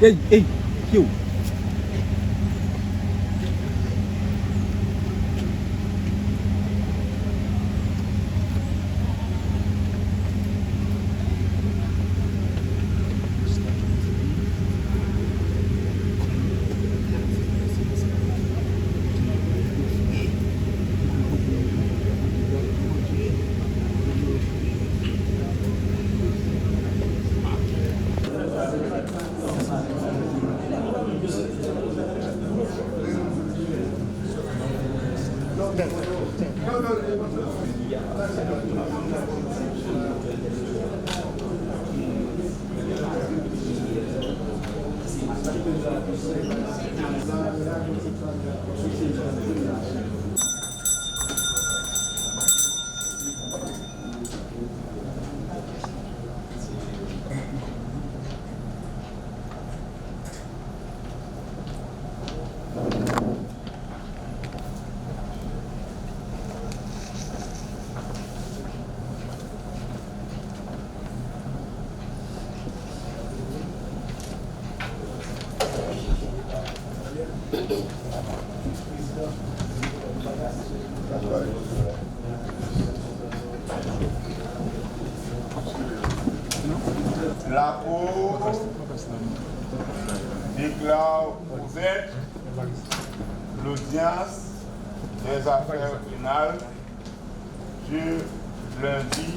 Ei, kiu? La Cour déclare ouverte l'audience des affaires pénales du lundi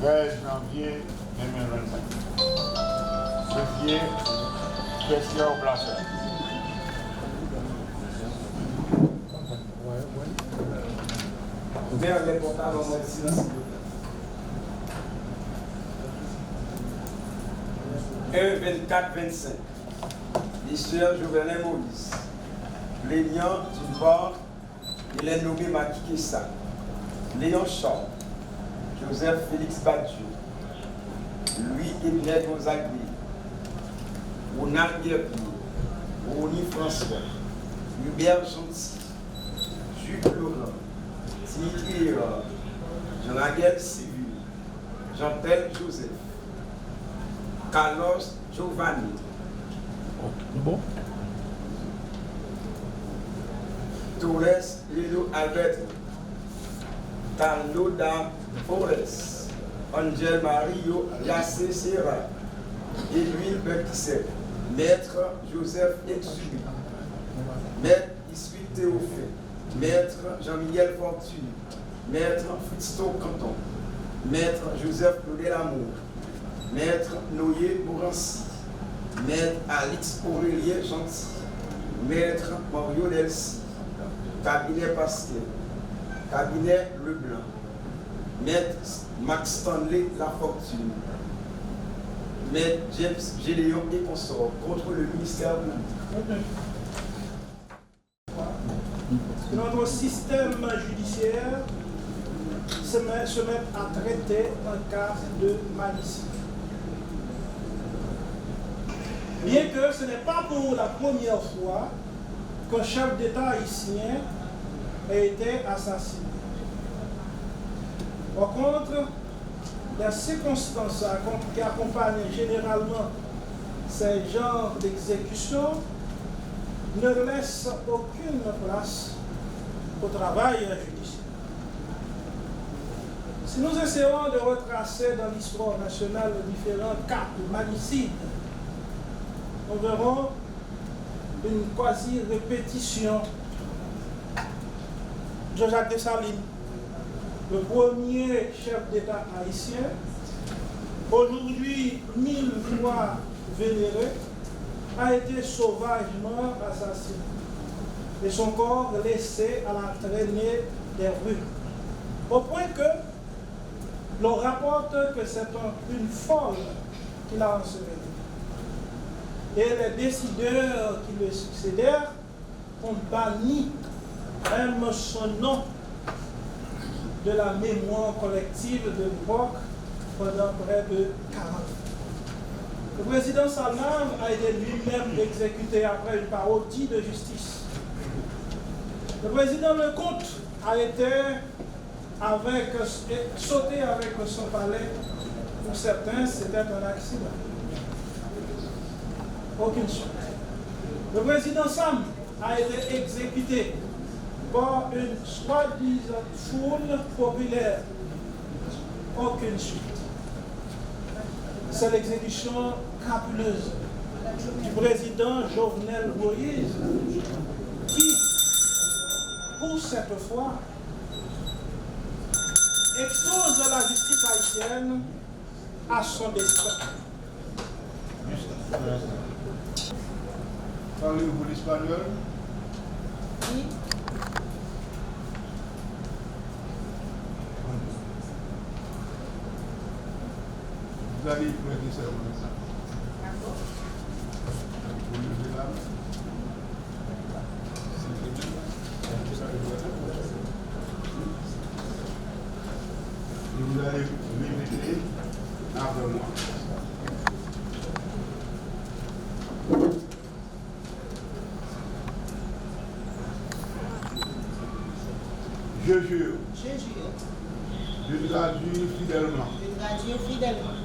13 janvier 2025. Veuillez question au placement. Vers les portables en mode silence. 1-24-25. L'histoire Jovenel Moïse. Plaignant d'une part, il est nommé Maki Kessa. Léon Charles. Joseph Félix Badiou. Louis Ebnet Gonzagui. Ronald Guerpier. Rony François. Hubert Gentil. Jules Laurent. Dimitri Hérard. Jean-Raguel Civil. Jean-Tel Joseph. Carlos Giovanni. Bon. Torres Lilo Alberto. Carlo da Forest. Angel Mario Yassé Serra. Edwin Bertisset. Maître Joseph Exubi. Maître Issuit Théophile. Maître Jean-Miguel Fortuny. Maître Fitzto Canton. Maître Joseph Claudel Amour. Maître Noyer Bourrancy. Maître Alix Aurélien Gentil. Maître Mario Delcy. Cabinet Pascal. Cabinet Leblanc. Maître Max Stanley Lafortune. Maître James Gédéon et consorts contre le ministère public. Notre système judiciaire se met à traiter un cas de malicide. Bien que ce n'est pas pour la première fois qu'un chef d'État haïtien a été assassiné. Par contre, les circonstances qui accompagnent généralement ces genres d'exécution ne laissent aucune place au travail judiciaire. Si nous essayons de retracer dans l'histoire nationale les différents cas de malicide, nous verrons une quasi-répétition de Jacques Dessalines, le premier chef d'État haïtien, aujourd'hui 1000 fois vénéré, a été sauvagement assassiné et son corps laissé à la traînée des rues. Au point que l'on rapporte que c'est une folle qui l'a enseveli. Et les décideurs qui lui succédèrent ont banni même son nom de la mémoire collective de l'époque pendant près de 40 ans. Le président Salman a été lui-même exécuté après une parodie de justice. Le président Lecomte a été sauté avec son palais. Pour certains, c'était un accident. Aucune suite. Le président Sam a été exécuté par une soi-disant foule populaire. Aucune suite. C'est l'exécution crapuleuse du président Jovenel Moïse qui, pour cette fois, expose la justice haïtienne à son destin. Parlez-vous l'espagnol? Oui. Vous allez prêter serment ça. D'accord. Vous levez la main. Et vous allez répéter après moi. Je jure Je jure de traduire fidèlement de traduire fidèlement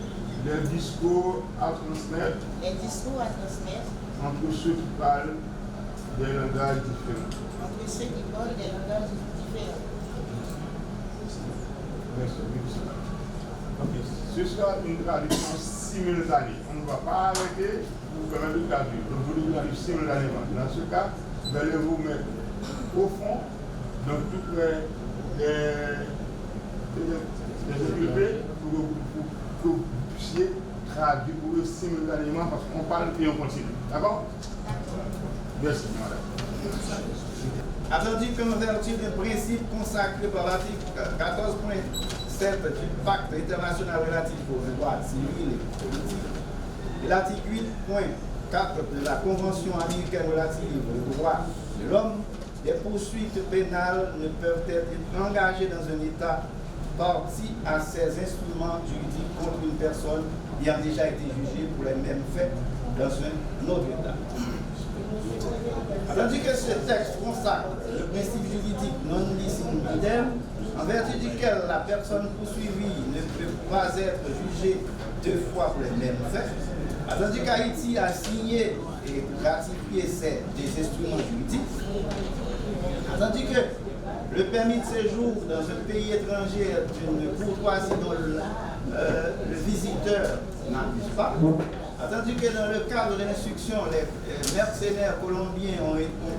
les discours à transmettre les discours à transmettre entre ceux qui parlent des langages différents. entre ceux qui parlent des langages différents. Merci. Ce sera une traduction simultanée. On ne va pas arrêter pour permettre de traduire. Donc vous devez traduire simultanément. Dans ce cas, vous allez vous mettre au fond, donc tout près des occupés pour que vous puissiez traduire pour eux simultanément parce qu'on parle et on continue. D'accord? Merci, madame. Attendu qu'en vertu des principes consacrés par l'article 14.7 du Pacte international relatif aux droits civils et politiques et l'article 8.4 de la Convention américaine relative aux droits de l'homme, des poursuites pénales ne peuvent être engagées dans un État parti à ces instruments juridiques contre une personne ayant déjà été jugée pour les mêmes faits dans un autre État. Tandis que ce texte consacre le principe juridique non lis in idem, en vertu duquel la personne poursuivie ne peut pas être jugée deux fois pour les mêmes faits, tandis qu'Haïti a signé et ratifié des instruments juridiques, tandis que le permis de séjour dans un pays étranger est une courtoisie dont le visiteur n'abuse pas, tandis que dans le cadre de l'instruction, les mercenaires colombiens ont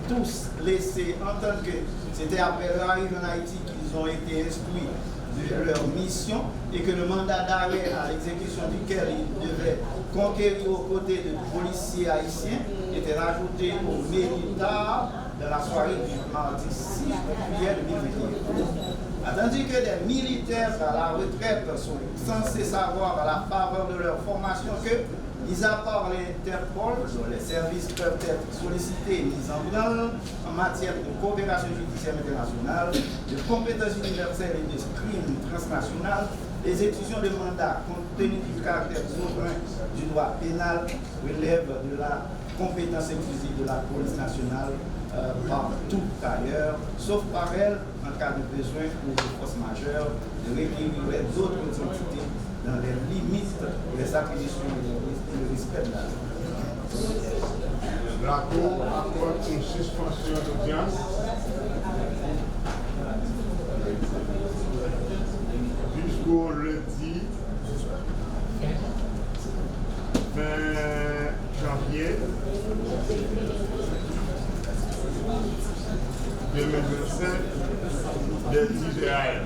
tous laissé entendre que c'était après leur arrivée en Haïti qu'ils ont été instruits de leur mission et que le mandat d'arrêt à l'exécution duquel ils devaient conquérir aux côtés de policiers haïtiens était rajouté au militar de la soirée du mardi 6 juillet 2021. Tandis que des militaires à la retraite sont censés savoir à la faveur de leur formation que, mis à part l'Interpol, dont les services peuvent être sollicités et mis en branle en matière de coopération judiciaire internationale, de compétences universelles et de crimes transnationales, les exécutions de mandats, compte tenu du caractère souverain du droit pénal, relèvent de la compétence exclusive de la police nationale partout ailleurs, sauf par elle, en cas de besoin ou de force majeure, de requérir d'autres entités dans les limites des acquisitions et le respect de la loi. La Cour accorde une suspension d'audience jusqu'au lundi 20 janvier 2025 dès 10 heures.